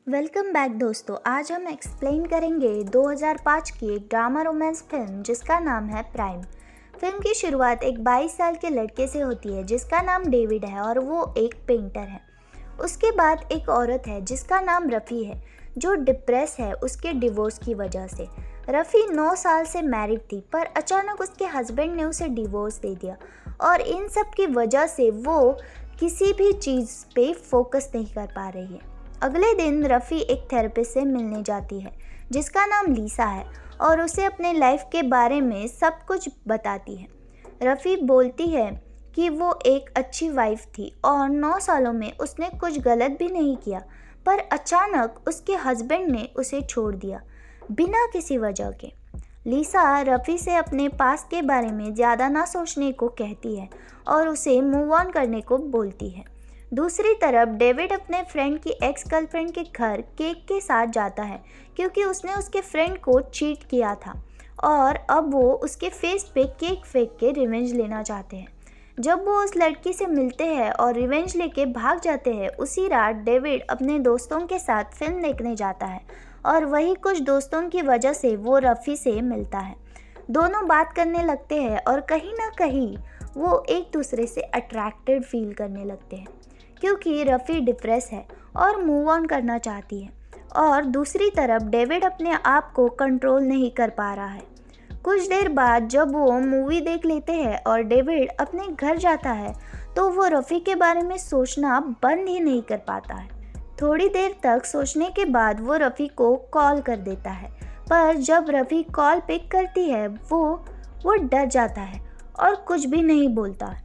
Welcome back दोस्तों। आज हम एक्सप्लेन करेंगे 2005 की एक ड्रामा रोमांस फिल्म जिसका नाम है प्राइम। फिल्म की शुरुआत एक 22 साल के लड़के से होती है जिसका नाम डेविड है और वो एक पेंटर है। उसके बाद एक औरत है जिसका नाम रफ़ी है जो डिप्रेस है उसके डिवोर्स की वजह से। रफ़ी 9 साल से मैरिड थी पर अचानक उसके हस्बैंड ने उसे डिवोर्स दे दिया और इन सब की वजह से वो किसी भी चीज़ पे फोकस नहीं कर पा रही है। अगले दिन रफ़ी एक थेरेपिस्ट से मिलने जाती है जिसका नाम लीसा है और उसे अपने लाइफ के बारे में सब कुछ बताती है। रफ़ी बोलती है कि वो एक अच्छी वाइफ थी और 9 सालों में उसने कुछ गलत भी नहीं किया, पर अचानक उसके हस्बैंड ने उसे छोड़ दिया बिना किसी वजह के। लीसा रफ़ी से अपने पास के बारे में ज़्यादा ना सोचने को कहती है और उसे मूव ऑन करने को बोलती है। दूसरी तरफ डेविड अपने फ्रेंड की एक्स गर्लफ्रेंड के घर केक के साथ जाता है क्योंकि उसने उसके फ्रेंड को चीट किया था और अब वो उसके फेस पे केक फेंक के रिवेंज लेना चाहते हैं। जब वो उस लड़की से मिलते हैं और रिवेंज लेके भाग जाते हैं, उसी रात डेविड अपने दोस्तों के साथ फिल्म देखने जाता है और वही कुछ दोस्तों की वजह से वो रफ़ी से मिलता है। दोनों बात करने लगते हैं और कहीं ना कहीं वो एक दूसरे से अट्रैक्टेड फील करने लगते हैं क्योंकि रफ़ी डिप्रेस है और मूव ऑन करना चाहती है और दूसरी तरफ डेविड अपने आप को कंट्रोल नहीं कर पा रहा है। कुछ देर बाद जब वो मूवी देख लेते हैं और डेविड अपने घर जाता है तो वो रफ़ी के बारे में सोचना बंद ही नहीं कर पाता है। थोड़ी देर तक सोचने के बाद वो रफ़ी को कॉल कर देता है, पर जब रफ़ी कॉल पिक करती है वो डर जाता है और कुछ भी नहीं बोलता।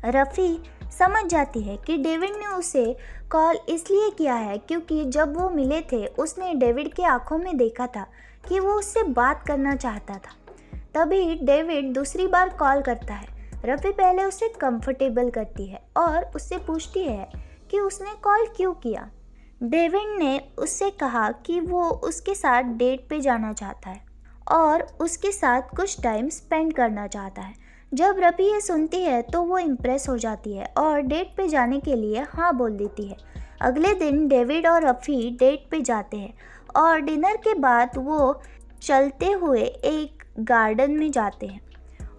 रफ़ी समझ जाती है कि डेविड ने उसे कॉल इसलिए किया है क्योंकि जब वो मिले थे उसने डेविड के आंखों में देखा था कि वो उससे बात करना चाहता था। तभी डेविड दूसरी बार कॉल करता है। रफ़ी पहले उसे कंफर्टेबल करती है और उससे पूछती है कि उसने कॉल क्यों किया। डेविड ने उससे कहा कि वो उसके साथ डेट पे जाना चाहता है और उसके साथ कुछ टाइम स्पेंड करना चाहता है। जब रफ़ी ये सुनती है तो वो इम्प्रेस हो जाती है और डेट पे जाने के लिए हाँ बोल देती है। अगले दिन डेविड और रफ़ी डेट पे जाते हैं और डिनर के बाद वो चलते हुए एक गार्डन में जाते हैं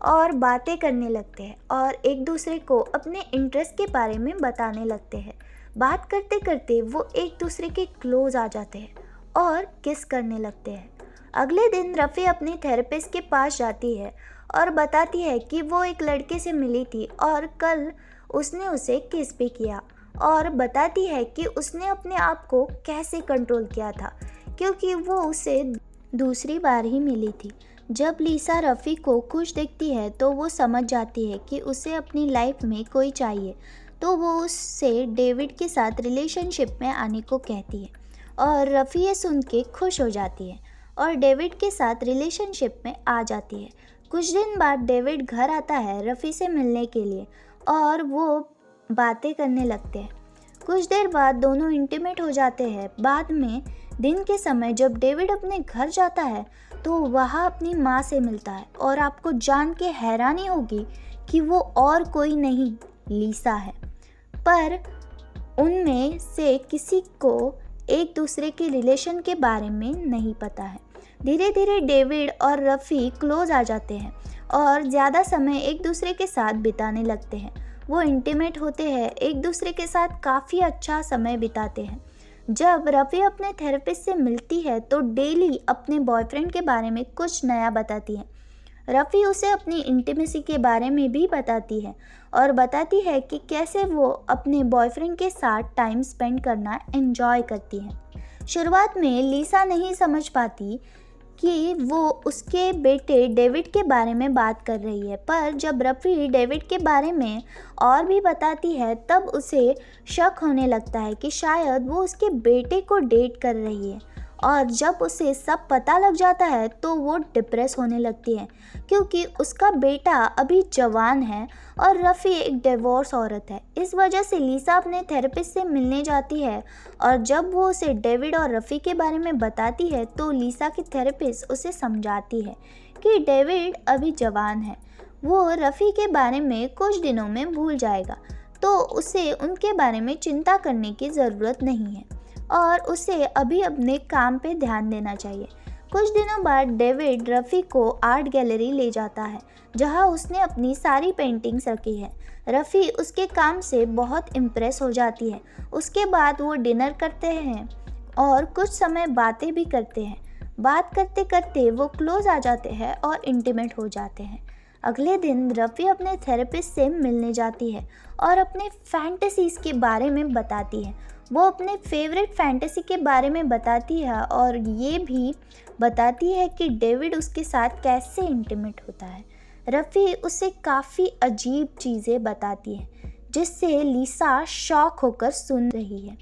और बातें करने लगते हैं और एक दूसरे को अपने इंटरेस्ट के बारे में बताने लगते हैं। बात करते करते वो एक दूसरे के क्लोज आ जाते हैं और किस करने लगते हैं। अगले दिन रफ़ी अपने थेरेपिस्ट के पास जाती है और बताती है कि वो एक लड़के से मिली थी और कल उसने उसे किस भी किया, और बताती है कि उसने अपने आप को कैसे कंट्रोल किया था क्योंकि वो उसे दूसरी बार ही मिली थी। जब लीसा रफ़ी को खुश देखती है तो वो समझ जाती है कि उसे अपनी लाइफ में कोई चाहिए, तो वो उससे डेविड के साथ रिलेशनशिप में आने को कहती है और रफ़ी ये सुन के खुश हो जाती है और डेविड के साथ रिलेशनशिप में आ जाती है। कुछ दिन बाद डेविड घर आता है रफ़ी से मिलने के लिए और वो बातें करने लगते हैं। कुछ देर बाद दोनों इंटीमेट हो जाते हैं। बाद में दिन के समय जब डेविड अपने घर जाता है तो वहाँ अपनी माँ से मिलता है और आपको जान के हैरानी होगी कि वो और कोई नहीं लीसा है, पर उनमें से किसी को एक दूसरे के रिलेशन के बारे में नहीं पता है। धीरे धीरे डेविड और रफ़ी क्लोज आ जाते हैं और ज़्यादा समय एक दूसरे के साथ बिताने लगते हैं। वो इंटीमेट होते हैं, एक दूसरे के साथ काफ़ी अच्छा समय बिताते हैं। जब रफ़ी अपने थेरेपिस्ट से मिलती है तो डेली अपने बॉयफ्रेंड के बारे में कुछ नया बताती है। रफ़ी उसे अपनी इंटीमेसी के बारे में भी बताती है और बताती है कि कैसे वो अपने बॉयफ्रेंड के साथ टाइम स्पेंड करना एंजॉय करती है। शुरुआत में लीसा नहीं समझ पाती कि वो उसके बेटे डेविड के बारे में बात कर रही है, पर जब रफ़ी डेविड के बारे में और भी बताती है तब उसे शक होने लगता है कि शायद वो उसके बेटे को डेट कर रही है। और जब उसे सब पता लग जाता है तो वो डिप्रेस होने लगती है क्योंकि उसका बेटा अभी जवान है और रफ़ी एक डिवोर्स औरत है। इस वजह से लीसा अपने थेरेपिस्ट से मिलने जाती है और जब वो उसे डेविड और रफ़ी के बारे में बताती है तो लीसा की थेरेपिस्ट उसे समझाती है कि डेविड अभी जवान है, वो रफ़ी के बारे में कुछ दिनों में भूल जाएगा, तो उसे उनके बारे में चिंता करने की ज़रूरत नहीं है। और उसे अभी अपने काम पे ध्यान देना चाहिए। कुछ दिनों बाद डेविड रफ़ी को आर्ट गैलरी ले जाता है जहां उसने अपनी सारी पेंटिंग्स रखी है। रफ़ी उसके काम से बहुत इम्प्रेस हो जाती है। उसके बाद वो डिनर करते हैं और कुछ समय बातें भी करते हैं। बात करते करते वो क्लोज आ जाते हैं और इंटीमेट हो जाते हैं। अगले दिन रफ़ी अपने थेरेपिस्ट से मिलने जाती है और अपने फैंटेसीज़ के बारे में बताती है। वो अपने फेवरेट फैंटेसी के बारे में बताती है और ये भी बताती है कि डेविड उसके साथ कैसे इंटीमेट होता है। रफ़ी उसे काफ़ी अजीब चीज़ें बताती है जिससे लिसा शॉक होकर सुन रही है,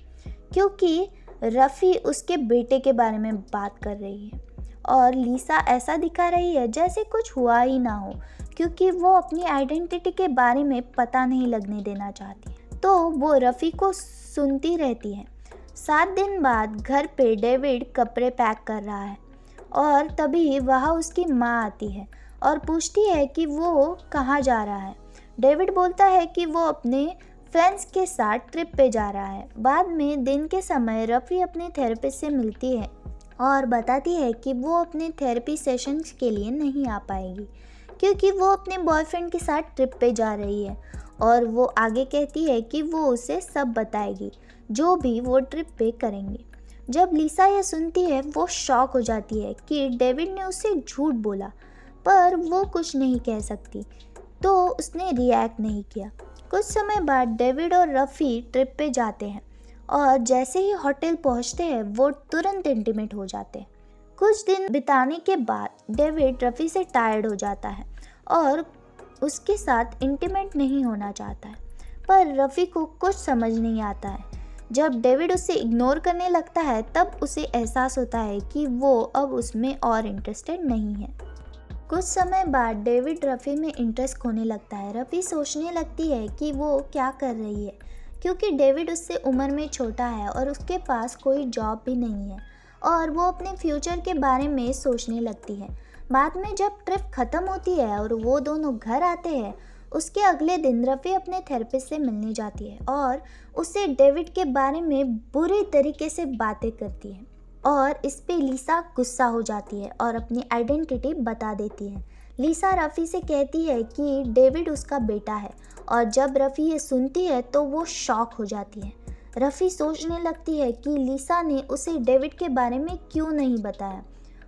क्योंकि रफ़ी उसके बेटे के बारे में बात कर रही है और लिसा ऐसा दिखा रही है जैसे कुछ हुआ ही ना हो, क्योंकि वो अपनी आइडेंटिटी के बारे में पता नहीं लगने देना चाहती है। तो वो रफ़ी को सुनती रहती है। 7 दिन बाद घर पे डेविड कपड़े पैक कर रहा है और तभी वहाँ उसकी माँ आती है और पूछती है कि वो कहाँ जा रहा है। डेविड बोलता है कि वो अपने फ्रेंड्स के साथ ट्रिप पे जा रहा है। बाद में दिन के समय रफ़ी अपने थेरेपिस्ट से मिलती है और बताती है कि वो अपने थेरेपी सेशंस के लिए नहीं आ पाएगी क्योंकि वो अपने बॉयफ्रेंड के साथ ट्रिप पे जा रही है, और वो आगे कहती है कि वो उसे सब बताएगी जो भी वो ट्रिप पे करेंगे। जब लिसा यह सुनती है वो शॉक हो जाती है कि डेविड ने उसे झूठ बोला, पर वो कुछ नहीं कह सकती तो उसने रिएक्ट नहीं किया। कुछ समय बाद डेविड और रफ़ी ट्रिप पे जाते हैं और जैसे ही होटल पहुंचते हैं वो तुरंत इंटीमेट हो जाते हैं। कुछ दिन बिताने के बाद डेविड रफ़ी से टायर्ड हो जाता है और उसके साथ इंटीमेट नहीं होना चाहता है, पर रफ़ी को कुछ समझ नहीं आता है। जब डेविड उसे इग्नोर करने लगता है तब उसे एहसास होता है कि वो अब उसमें और इंटरेस्टेड नहीं है। कुछ समय बाद डेविड रफ़ी में इंटरेस्ट खोने लगता है। रफ़ी सोचने लगती है कि वो क्या कर रही है, क्योंकि डेविड उससे उम्र में छोटा है और उसके पास कोई जॉब भी नहीं है, और वो अपने फ्यूचर के बारे में सोचने लगती है। बाद में जब ट्रिप ख़त्म होती है और वो दोनों घर आते हैं, उसके अगले दिन रफ़ी अपने थेरेपिस्ट से मिलने जाती है और उससे डेविड के बारे में बुरे तरीके से बातें करती है, और इस पे लिसा गुस्सा हो जाती है और अपनी आइडेंटिटी बता देती है। लिसा रफ़ी से कहती है कि डेविड उसका बेटा है, और जब रफ़ी ये सुनती है तो वो शॉक हो जाती है। रफ़ी सोचने लगती है कि लिसा ने उसे डेविड के बारे में क्यों नहीं बताया।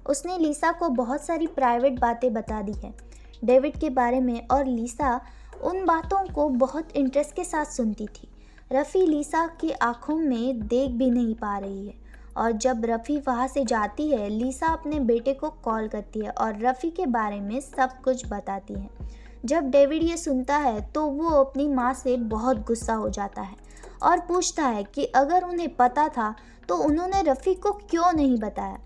उसने लिसा को बहुत सारी प्राइवेट बातें बता दी है डेविड के बारे में, और लिसा उन बातों को बहुत इंटरेस्ट के साथ सुनती थी। रफ़ी लिसा की आंखों में देख भी नहीं पा रही है, और जब रफ़ी वहाँ से जाती है लिसा अपने बेटे को कॉल करती है और रफ़ी के बारे में सब कुछ बताती है। जब डेविड ये सुनता है तो वो अपनी माँ से बहुत गुस्सा हो जाता है और पूछता है कि अगर उन्हें पता था तो उन्होंने रफ़ी को क्यों नहीं बताया,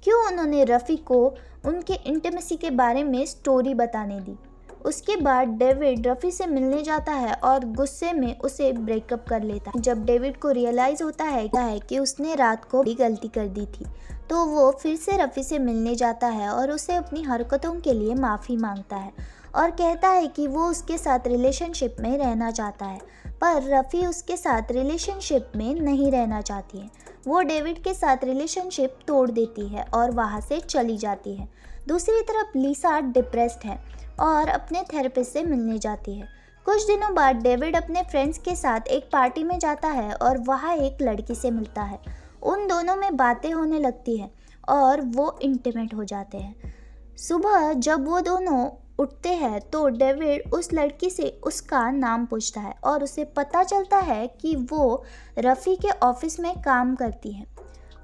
क्यों उन्होंने रफ़ी को उनके इंटीमेसी के बारे में स्टोरी बताने दी। उसके बाद डेविड रफ़ी से मिलने जाता है और गुस्से में उसे ब्रेकअप कर लेता है। जब डेविड को रियलाइज़ होता है कि उसने रात को बड़ी गलती कर दी थी, तो वो फिर से रफ़ी से मिलने जाता है और उसे अपनी हरकतों के लिए माफ़ी मांगता है और कहता है कि वो उसके साथ रिलेशनशिप में रहना चाहता है, पर रफ़ी उसके साथ रिलेशनशिप में नहीं रहना चाहती है। वो डेविड के साथ रिलेशनशिप तोड़ देती है और वहाँ से चली जाती है। दूसरी तरफ लिसा डिप्रेस्ड है और अपने थेरेपिस्ट से मिलने जाती है। कुछ दिनों बाद डेविड अपने फ्रेंड्स के साथ एक पार्टी में जाता है और वहाँ एक लड़की से मिलता है। उन दोनों में बातें होने लगती हैं और वो इंटीमेट हो जाते हैं। सुबह जब वो दोनों उठते हैं तो डेविड उस लड़की से उसका नाम पूछता है और उसे पता चलता है कि वो रफ़ी के ऑफिस में काम करती है।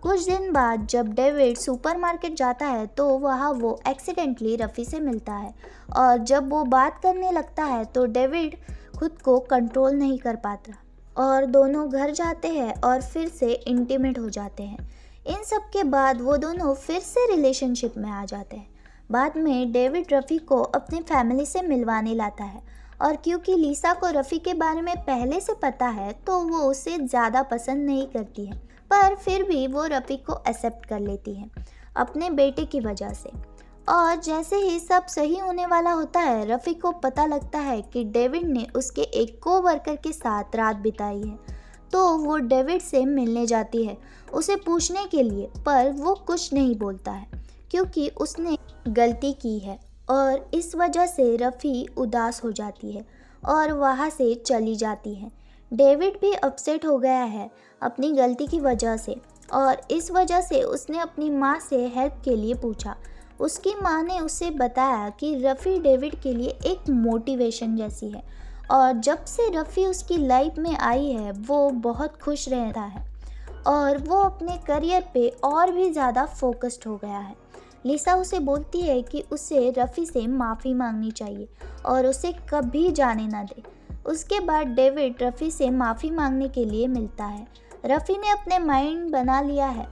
कुछ दिन बाद जब डेविड सुपरमार्केट जाता है तो वहाँ वो एक्सीडेंटली रफ़ी से मिलता है, और जब वो बात करने लगता है तो डेविड खुद को कंट्रोल नहीं कर पाता और दोनों घर जाते हैं और फिर से इंटीमेट हो जाते हैं। इन सब के बाद वो दोनों फिर से रिलेशनशिप में आ जाते हैं। बाद में डेविड रफ़ी को अपनी फैमिली से मिलवाने लाता है, और क्योंकि लिसा को रफ़ी के बारे में पहले से पता है तो वो उसे ज़्यादा पसंद नहीं करती है, पर फिर भी वो रफ़ी को एक्सेप्ट कर लेती है अपने बेटे की वजह से। और जैसे ही सब सही होने वाला होता है, रफ़ी को पता लगता है कि डेविड ने उसके एक कोवर्कर के साथ रात बिताई है। तो वो डेविड से मिलने जाती है उसे पूछने के लिए, पर वो कुछ नहीं बोलता है क्योंकि उसने गलती की है और इस वजह से रफ़ी उदास हो जाती है और वहाँ से चली जाती है। डेविड भी अपसेट हो गया है अपनी गलती की वजह से और इस वजह से उसने अपनी माँ से हेल्प के लिए पूछा। उसकी माँ ने उसे बताया कि रफ़ी डेविड के लिए एक मोटिवेशन जैसी है और जब से रफ़ी उसकी लाइफ में आई है वो बहुत खुश रहता है और वो अपने करियर पे और भी ज़्यादा फोकस्ड हो गया है। लिसा उसे बोलती है कि उसे रफ़ी से माफ़ी मांगनी चाहिए और उसे कभी जाने ना दे। उसके बाद डेविड रफ़ी से माफ़ी मांगने के लिए मिलता है। रफ़ी ने अपने माइंड बना लिया है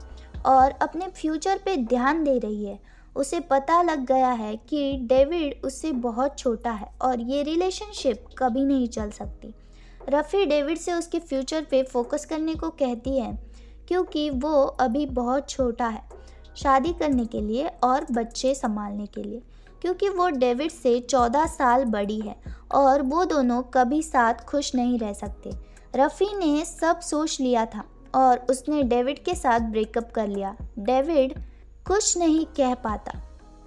और अपने फ्यूचर पे ध्यान दे रही है। उसे पता लग गया है कि डेविड उससे बहुत छोटा है और ये रिलेशनशिप कभी नहीं चल सकती। रफ़ी डेविड से उसके फ्यूचर पे फोकस करने को कहती है क्योंकि वो अभी बहुत छोटा है शादी करने के लिए और बच्चे संभालने के लिए, क्योंकि वो डेविड से 14 साल बड़ी है और वो दोनों कभी साथ खुश नहीं रह सकते। रफ़ी ने सब सोच लिया था और उसने डेविड के साथ ब्रेकअप कर लिया। डेविड कुछ नहीं कह पाता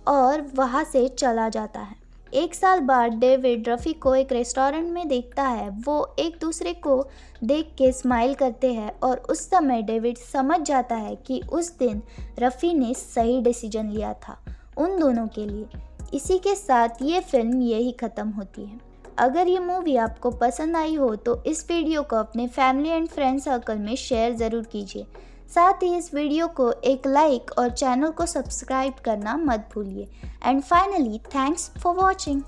और वहाँ से चला जाता है। 1 साल बाद डेविड रफ़ी को एक रेस्टोरेंट में देखता है। वो एक दूसरे को देख के स्माइल करते हैं और उस समय डेविड समझ जाता है कि उस दिन रफ़ी ने सही डिसीजन लिया था उन दोनों के लिए। इसी के साथ ये फिल्म यही ख़त्म होती है। अगर ये मूवी आपको पसंद आई हो तो इस वीडियो को अपने फैमिली एंड फ्रेंड सर्कल में शेयर ज़रूर कीजिए। साथ ही इस वीडियो को एक लाइक और चैनल को सब्सक्राइब करना मत भूलिए। And finally thanks for watching.